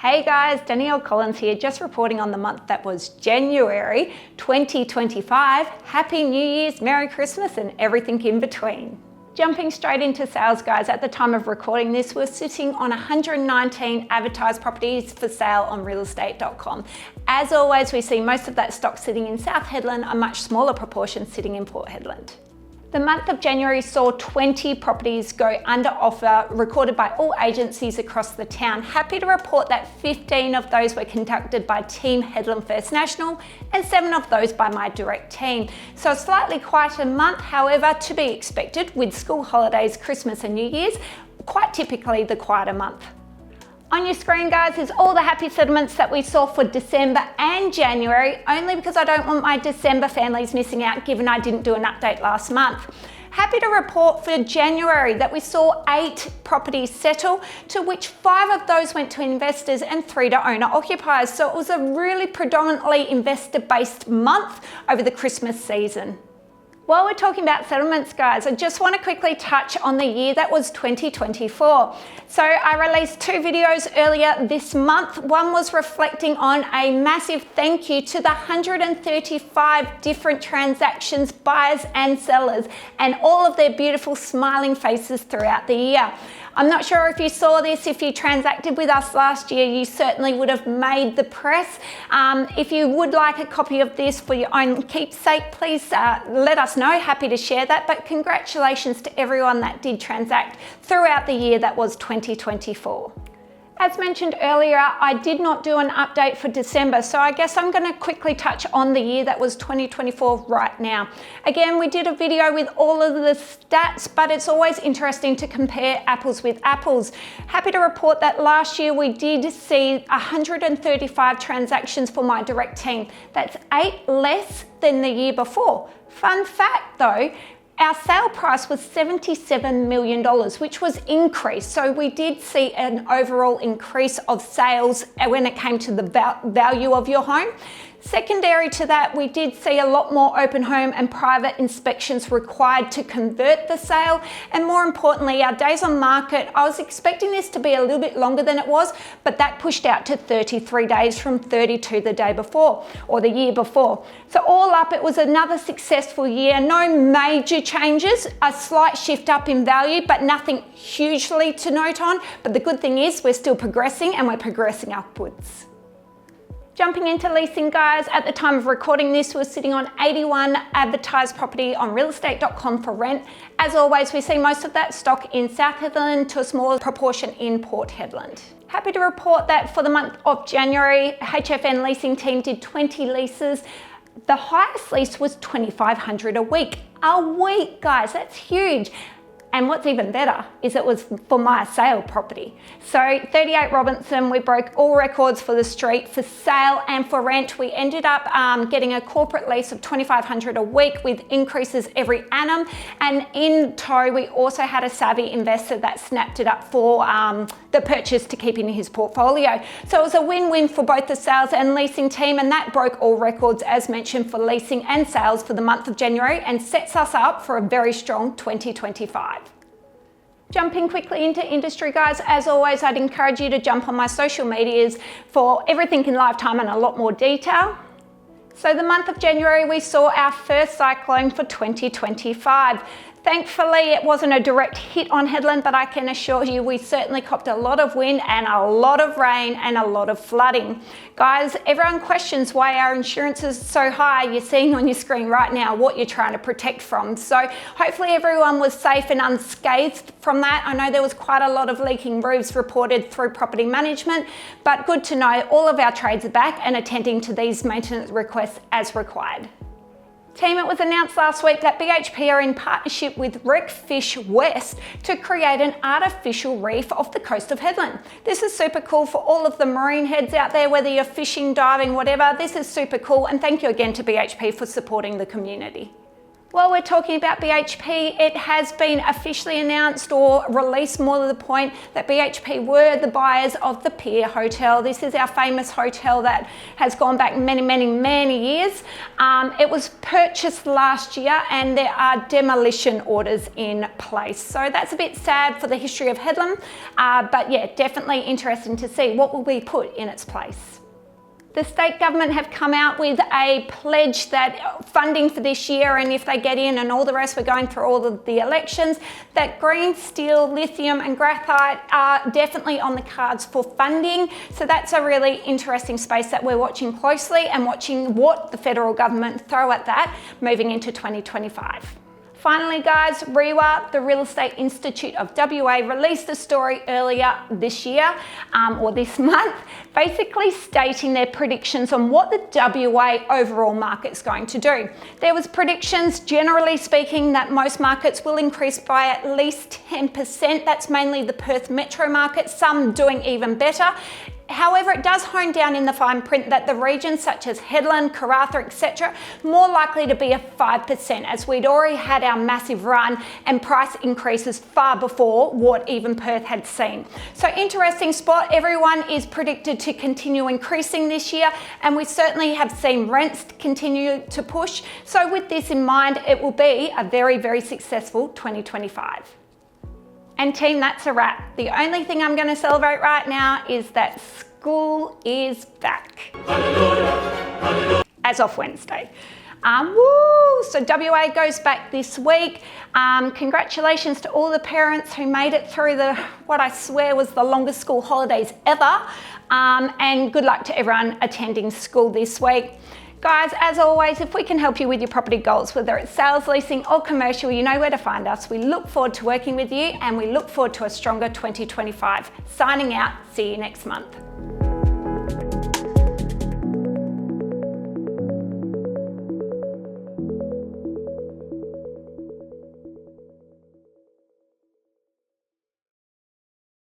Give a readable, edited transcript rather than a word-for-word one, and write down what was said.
Hey guys, Danielle here, just reporting on the month that was January 2025. Happy New Year's, Merry Christmas and everything in between. Jumping straight into sales guys, at the time of recording this, we're sitting on 119 advertised properties for sale on realestate.com. As always, we see most of that stock sitting in South Hedland, a much smaller proportion sitting in Port Hedland. The month of January saw 20 properties go under offer, recorded by all agencies across the town. Happy to report that 15 of those were conducted by Team Hedland First National and 7 of those by my direct team. So a slightly quieter month, however, to be expected with school holidays, Christmas and New Year's, quite typically the quieter month. On your screen guys is all the happy settlements that we saw for December and January, only because I don't want my December families missing out given I didn't do an update last month. Happy to report for January that we saw 8 properties settle, to which 5 of those went to investors and 3 to owner occupiers. So it was a really predominantly investor based month over the Christmas season. While we're talking about settlements guys, I just want to quickly touch on the year that was 2024. So I released 2 videos earlier this month. One was reflecting on a massive thank you to the 135 different transactions, buyers and sellers, and all of their beautiful smiling faces throughout the year. I'm not sure if you saw this, if you transacted with us last year, you certainly would have made the press. If you would like a copy of this for your own keepsake, please let us know, happy to share that. But congratulations to everyone that did transact throughout the year that was 2024. As mentioned earlier, I did not do an update for December, so I guess I'm going to quickly touch on the year that was 2024 right now. Again, we did a video with all of the stats, but it's always interesting to compare apples with apples. Happy to report that last year we did see 135 transactions for my direct team. That's 8 less than the year before. Fun fact though, our sale price was $77 million, which was increased. So we did see an overall increase of sales when it came to the value of your home. Secondary to that, we did see a lot more open home and private inspections required to convert the sale. And more importantly, our days on market, I was expecting this to be a little bit longer than it was, but that pushed out to 33 days from 32 the day before or the year before. So all up, it was another successful year. No major changes, a slight shift up in value, but nothing hugely to note on. But the good thing is we're still progressing and we're progressing upwards. Jumping into leasing guys, at the time of recording this, we're sitting on 81 advertised property on realestate.com for rent. As always, we see most of that stock in South Hedland to a smaller proportion in Port Hedland. Happy to report that for the month of January, HFN leasing team did 20 leases. The highest lease was $2,500 a week. A week, guys, that's huge. And what's even better is it was for my sale property. So 38 Robinson, we broke all records for the street for sale and for rent. We ended up getting a corporate lease of $2,500 a week with increases every annum. And in tow, we also had a savvy investor that snapped it up for the purchase to keep in his portfolio. So it was a win-win for both the sales and leasing team, and that broke all records as mentioned for leasing and sales for the month of January and sets us up for a very strong 2025. Jumping quickly into industry guys, as always, I'd encourage you to jump on my social medias for everything in lifetime and a lot more detail. So the month of January, we saw our first cyclone for 2025. Thankfully, it wasn't a direct hit on Hedland, but I can assure you we certainly copped a lot of wind and a lot of rain and a lot of flooding. Guys, everyone questions why our insurance is so high. You're seeing on your screen right now what you're trying to protect from. So hopefully everyone was safe and unscathed from that. I know there was quite a lot of leaking roofs reported through property management, but good to know all of our trades are back and attending to these maintenance requests as required. Team, it was announced last week that BHP are in partnership with Wreckfish West to create an artificial reef off the coast of Hedland. This is super cool for all of the marine heads out there, whether you're fishing, diving, whatever. This is super cool, and thank you again to BHP for supporting the community. While we're talking about BHP, it has been officially announced or released, more to the point, that BHP were the buyers of the Pier Hotel. This is our famous hotel that has gone back many years. It was purchased last year and there are demolition orders in place. So that's a bit sad for the history of Hedland, but yeah, definitely interesting to see what will be put in its place. The state government have come out with a pledge that funding for this year, and if they get in and all the rest, we're going through all of the elections, that green steel, lithium and graphite are definitely on the cards for funding. So that's a really interesting space that we're watching closely and watching what the federal government throw at that moving into 2025. Finally guys, REWA, the Real Estate Institute of WA, released a story earlier this year, or this month, basically stating their predictions on what the WA overall market's going to do. There was predictions, generally speaking, that most markets will increase by at least 10%. That's mainly the Perth metro market, some doing even better. However, it does hone down in the fine print that the regions such as Hedland, Karratha, etc., more likely to be a 5%, as we'd already had our massive run and price increases far before what even Perth had seen. So interesting spot. Everyone is predicted to continue increasing this year, and we certainly have seen rents continue to push. So with this in mind, it will be a very successful 2025. And team, that's a wrap. The only thing I'm going to celebrate right now is that school is back. Hallelujah. As of Wednesday. Woo! So WA goes back this week. Congratulations to all the parents who made it through what I swear was the longest school holidays ever. And good luck to everyone attending school this week. Guys, as always, if we can help you with your property goals, whether it's sales, leasing or commercial, you know where to find us. We look forward to working with you and we look forward to a stronger 2025. Signing out, see you next month.